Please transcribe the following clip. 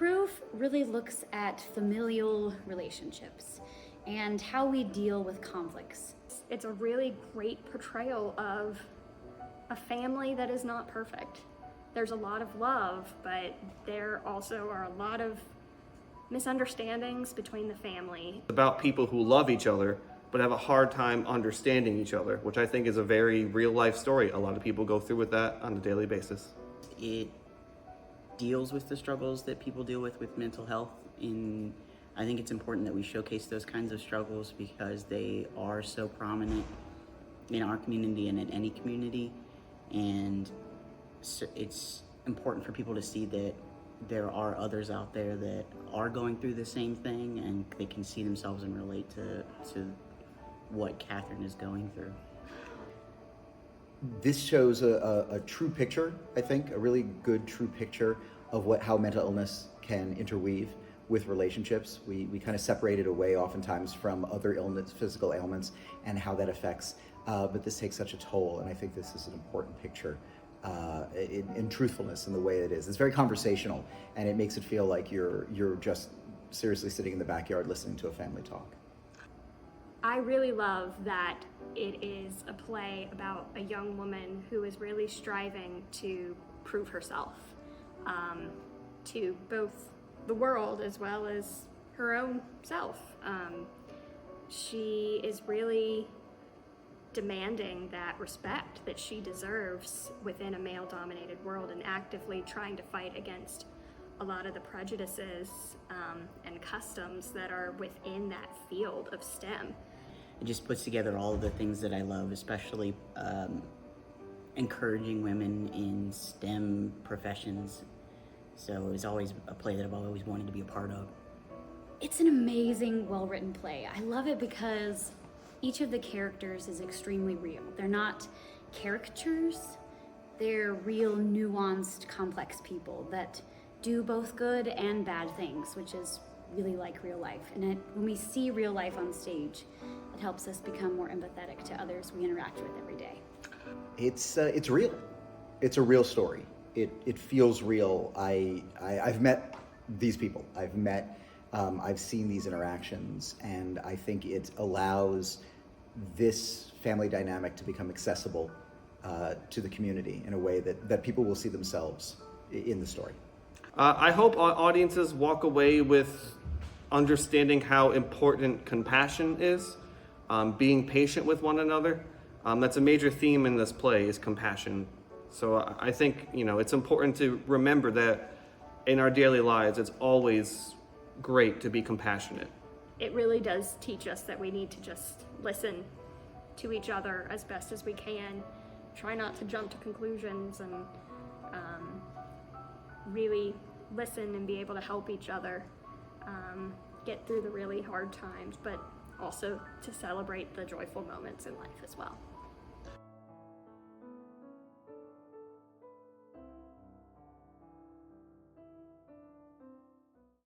Proof really looks at familial relationships and how we deal with conflicts. It's a really great portrayal of a family that is not perfect. There's a lot of love, but there also are a lot of misunderstandings between the family. It's about people who love each other but have a hard time understanding each other, which I think is a very real life story. A lot of people go through with that on a daily basis. It deals with the struggles that people deal with mental health. I think it's important that we showcase those kinds of struggles because they are so prominent in our community and in any community. And so it's important for people to see that there are others out there that are going through the same thing and they can see themselves and relate to what Catherine is going through. This shows a true picture, I think, a really good true picture of how mental illness can interweave with relationships. We kind of separate it away oftentimes from other physical ailments and how that affects, but this takes such a toll, and I think this is an important picture in truthfulness in the way it is. It's very conversational, and it makes it feel like you're just seriously sitting in the backyard listening to a family talk. I really love that it is a play about a young woman who is really striving to prove herself to both the world as well as her own self. She is really demanding that respect that she deserves within a male-dominated world and actively trying to fight against a lot of the prejudices and customs that are within that field of STEM. It just puts together all of the things that I love, especially encouraging women in STEM professions. So it's always a play that I've always wanted to be a part of. It's an amazing, well-written play. I love it because each of the characters is extremely real. They're not caricatures, they're real, nuanced, complex people that do both good and bad things, which is really like real life. And when we see real life on stage, it helps us become more empathetic to others we interact with every day. It's real. It's a real story. It feels real. I've met these people. I've seen these interactions, and I think it allows this family dynamic to become accessible to the community in a way that people will see themselves in the story. I hope audiences walk away with understanding how important compassion is, being patient with one another. That's a major theme in this play, is compassion. So I think, it's important to remember that in our daily lives, it's always great to be compassionate. It really does teach us that we need to just listen to each other as best as we can, try not to jump to conclusions, and really listen and be able to help each other get through the really hard times, but also to celebrate the joyful moments in life as well.